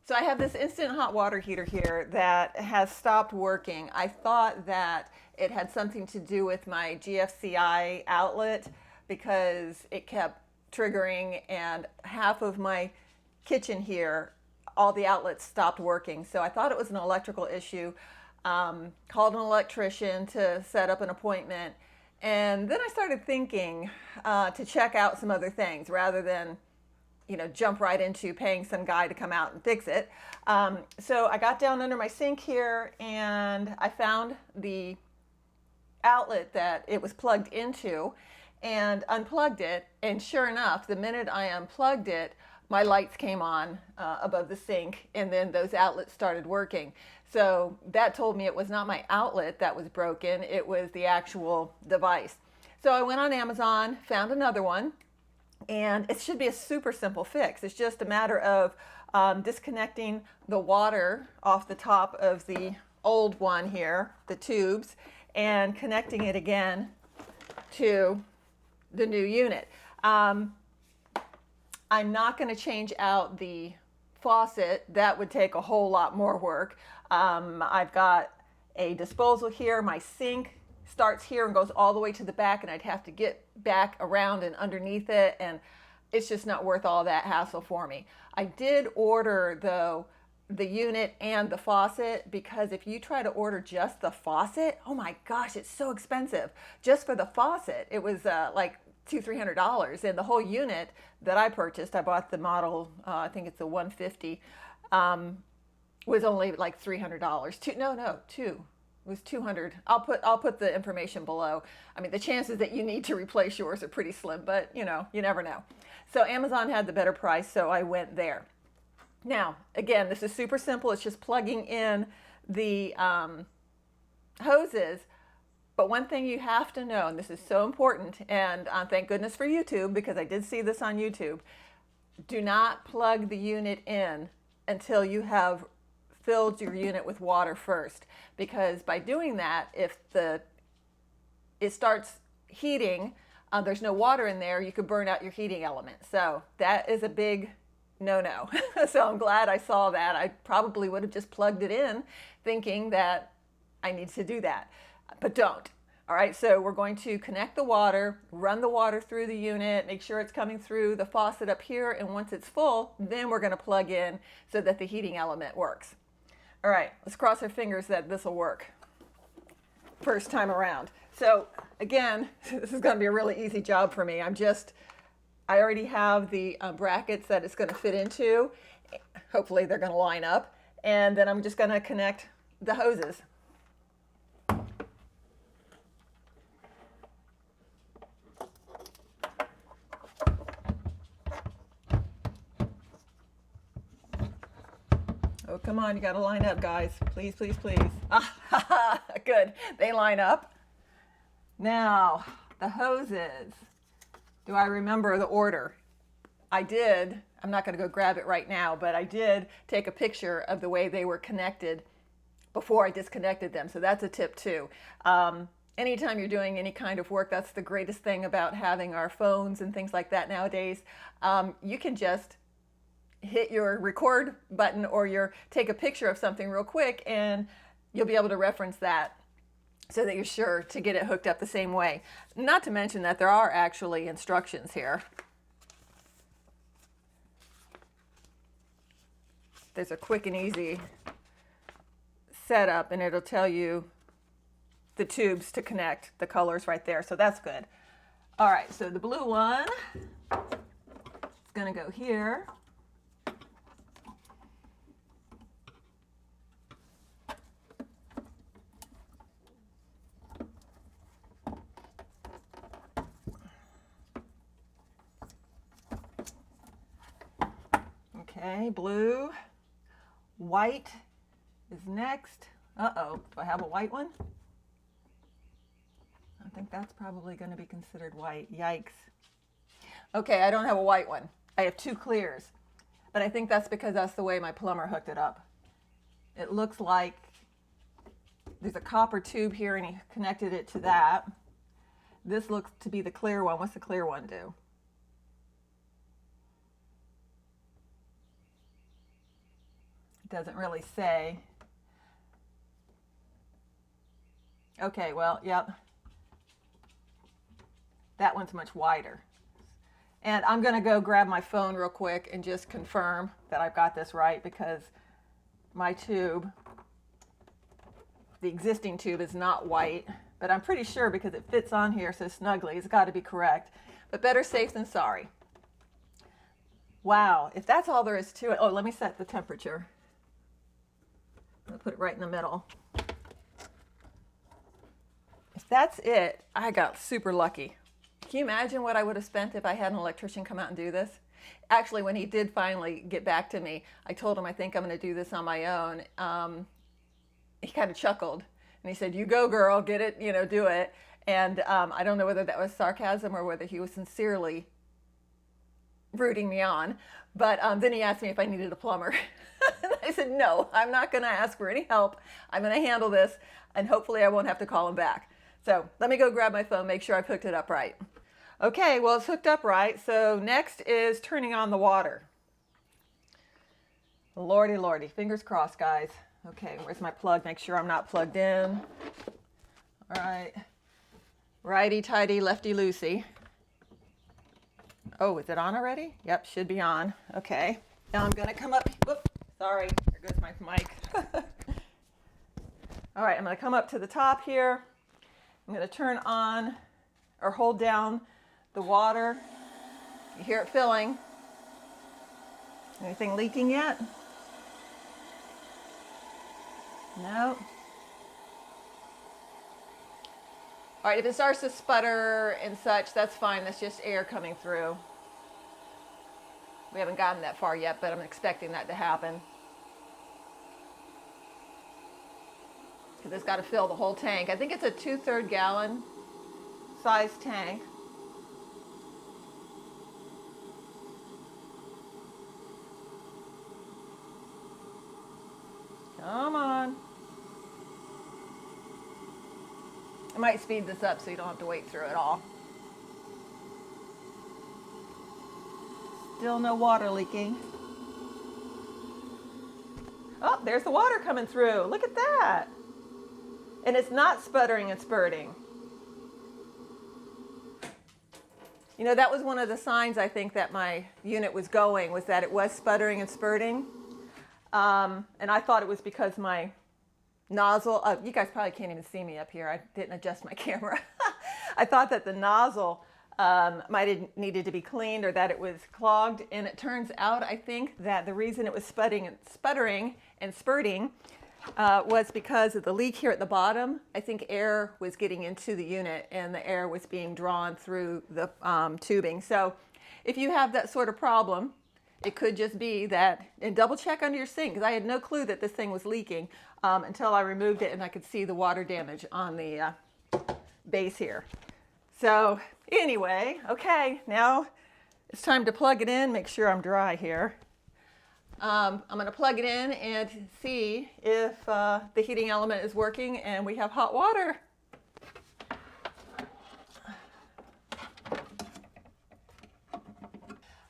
So I have this instant hot water heater here that has stopped working. I thought that it had something to do with my GFCI outlet because it kept triggering, and half of my kitchen here, all the outlets stopped working. So I thought it was an electrical issue. Called an electrician to set up an appointment. And then I started thinking to check out some other things rather than jump right into paying some guy to come out and fix it. So I got down under my sink here and I found the outlet that it was plugged into and unplugged it. And sure enough, the minute I unplugged it, my lights came on above the sink, and then those outlets started working. So that told me it was not my outlet that was broken, it was the actual device. So I went on Amazon, found another one, and it should be a super simple fix. It's just a matter of disconnecting the water off the top of the old one here, the tubes, and connecting it again to the new unit. I'm not going to change out the faucet. That would take a whole lot more work. I've got a disposal here. My sink starts here and goes all the way to the back, and I'd have to get back around and underneath it, and it's just not worth all that hassle for me. I did order, though, the unit and the faucet, because if you try to order just the faucet, oh my gosh, it's so expensive. Just for the faucet, it was like $200-300, and the whole unit that I purchased, I bought the model, I think it's a 150, was only like $300. Two. It was 200. I'll put the information below. I mean, the chances that you need to replace yours are pretty slim, but you never know. So Amazon had the better price, so I went there. Now, again, this is super simple. It's just plugging in the hoses. But one thing you have to know, and this is so important, and thank goodness for YouTube, because I did see this on YouTube, do not plug the unit in until you have filled your unit with water first, because by doing that, if it starts heating, there's no water in there, you could burn out your heating element. So that is a big no-no. So I'm glad I saw that. I probably would have just plugged it in thinking that I need to do that, but don't. All right, so we're going to connect the water, run the water through the unit, make sure it's coming through the faucet up here, and once it's full, then we're going to plug in so that the heating element works. All right, let's cross our fingers that this will work first time around. So again, this is going to be a really easy job for me. I already have the brackets that it's going to fit into. Hopefully they're going to line up. And then I'm just going to connect the hoses. Oh, come on, you got to line up, guys. Please, please, please. Ah, good. They line up. Now, the hoses. Do I remember the order? I did. I'm not going to go grab it right now, but I did take a picture of the way they were connected before I disconnected them. So that's a tip too. Anytime you're doing any kind of work, that's the greatest thing about having our phones and things like that nowadays. You can just hit your record button or take a picture of something real quick, and you'll be able to reference that so that you're sure to get it hooked up the same way. Not to mention that there are actually instructions here. There's a quick and easy setup, and it'll tell you the tubes to connect, the colors right there, so that's good. All right, so the blue one is going to go here. Okay, blue. White is next. Uh-oh, do I have a white one? I think that's probably going to be considered white. Yikes. Okay, I don't have a white one. I have two clears, but I think that's because that's the way my plumber hooked it up. It looks like there's a copper tube here and he connected it to that. This looks to be the clear one. What's the clear one do? Doesn't really say. Okay, well, yep. That one's much wider. And I'm going to go grab my phone real quick and just confirm that I've got this right, because my tube, the existing tube, is not white, but I'm pretty sure because it fits on here so snugly, it's got to be correct. But better safe than sorry. Wow, if that's all there is to it. Oh, let me set the temperature. I'll put it right in the middle. If that's it, I got super lucky. Can you imagine what I would have spent if I had an electrician come out and do this? Actually, when he did finally get back to me, I told him I think I'm going to do this on my own. He kind of chuckled and he said, "You go, girl, get it, do it." And I don't know whether that was sarcasm or whether he was sincerely rooting me on. But then he asked me if I needed a plumber. And I said, no, I'm not going to ask for any help. I'm going to handle this, and hopefully I won't have to call him back. So let me go grab my phone, make sure I've hooked it up right. Okay, well, it's hooked up right. So next is turning on the water. Lordy, lordy, fingers crossed, guys. Okay, where's my plug? Make sure I'm not plugged in. All right. Righty-tighty, lefty-loosey. Oh, is it on already? Yep, should be on. Okay. Now I'm going to come up. Whoop, sorry. There goes my mic. All right, I'm going to come up to the top here. I'm going to turn on or hold down the water. You hear it filling. Anything leaking yet? No. All right, if it starts to sputter and such, that's fine. That's just air coming through. We haven't gotten that far yet, but I'm expecting that to happen. Because it's got to fill the whole tank. I think it's a 2/3 gallon size tank. Come on. I might speed this up so you don't have to wait through it all. Still no water leaking. Oh, there's the water coming through. Look at that. And it's not sputtering and spurting. That was one of the signs I think that my unit was going, was that it was sputtering and spurting. And I thought it was because my nozzle, you guys probably can't even see me up here. I didn't adjust my camera. I thought that the nozzle might have needed to be cleaned or that it was clogged. And it turns out, I think, that the reason it was sputtering and spurting was because of the leak here at the bottom. I think air was getting into the unit and the air was being drawn through the tubing. So if you have that sort of problem, it could just be that, and double check under your sink, because I had no clue that this thing was leaking until I removed it and I could see the water damage on the base here. So anyway, okay, now it's time to plug it in, make sure I'm dry here. I'm going to plug it in and see if the heating element is working and we have hot water.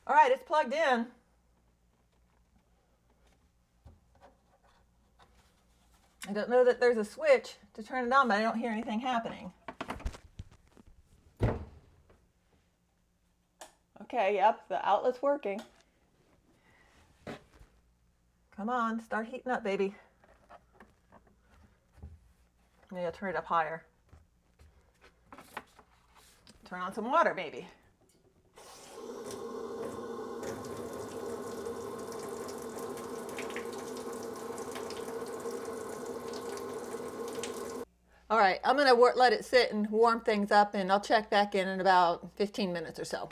All right, it's plugged in. I don't know that there's a switch to turn it on, but I don't hear anything happening. Okay, yep, the outlet's working. Come on, start heating up, baby. Maybe I'll turn it up higher. Turn on some water, maybe. All right, I'm gonna let it sit and warm things up, and I'll check back in about 15 minutes or so.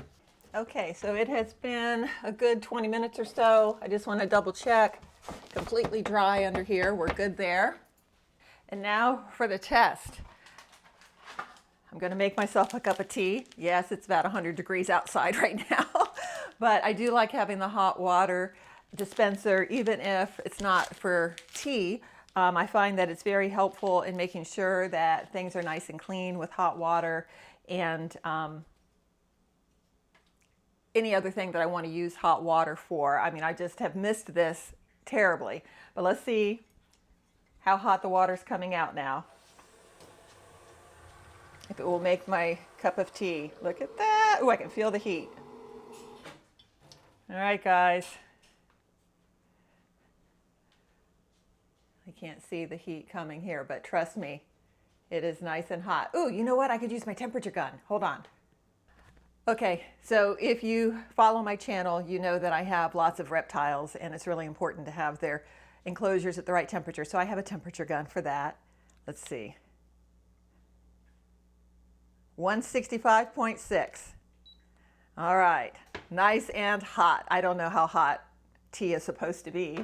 Okay, so it has been a good 20 minutes or so. I just want to double check. Completely dry under here. We're good there. And now for the test. I'm going to make myself a cup of tea. Yes, it's about 100 degrees outside right now, but I do like having the hot water dispenser, even if it's not for tea. I find that it's very helpful in making sure that things are nice and clean with hot water, and any other thing that I want to use hot water for. I mean, I just have missed this terribly. But let's see how hot the water's coming out now. If it will make my cup of tea. Look at that. Oh, I can feel the heat. All right, guys. I can't see the heat coming here, but trust me, it is nice and hot. Ooh, you know what? I could use my temperature gun. Hold on. Okay, so if you follow my channel, you know that I have lots of reptiles, and it's really important to have their enclosures at the right temperature. So I have a temperature gun for that. Let's see. 165.6. All right, nice and hot. I don't know how hot tea is supposed to be.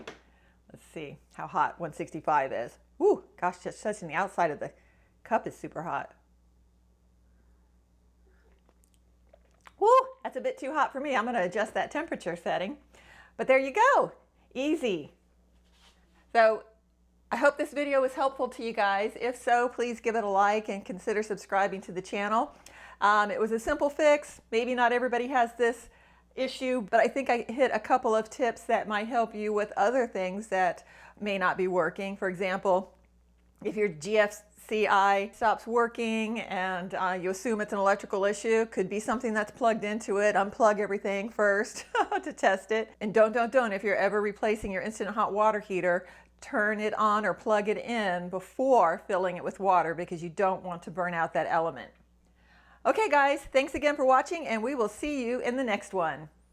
Let's see how hot 165 is. Ooh, gosh, just touching the outside of the cup is super hot. Woo, that's a bit too hot for me. I'm going to adjust that temperature setting. But there you go. Easy. So I hope this video was helpful to you guys. If so, please give it a like and consider subscribing to the channel. It was a simple fix. Maybe not everybody has this issue, but I think I hit a couple of tips that might help you with other things that may not be working. For example, if your GFCI stops working and you assume it's an electrical issue, could be something that's plugged into it. Unplug everything first to test it. And don't, if you're ever replacing your instant hot water heater, turn it on or plug it in before filling it with water, because you don't want to burn out that element. Okay guys, thanks again for watching, and we will see you in the next one.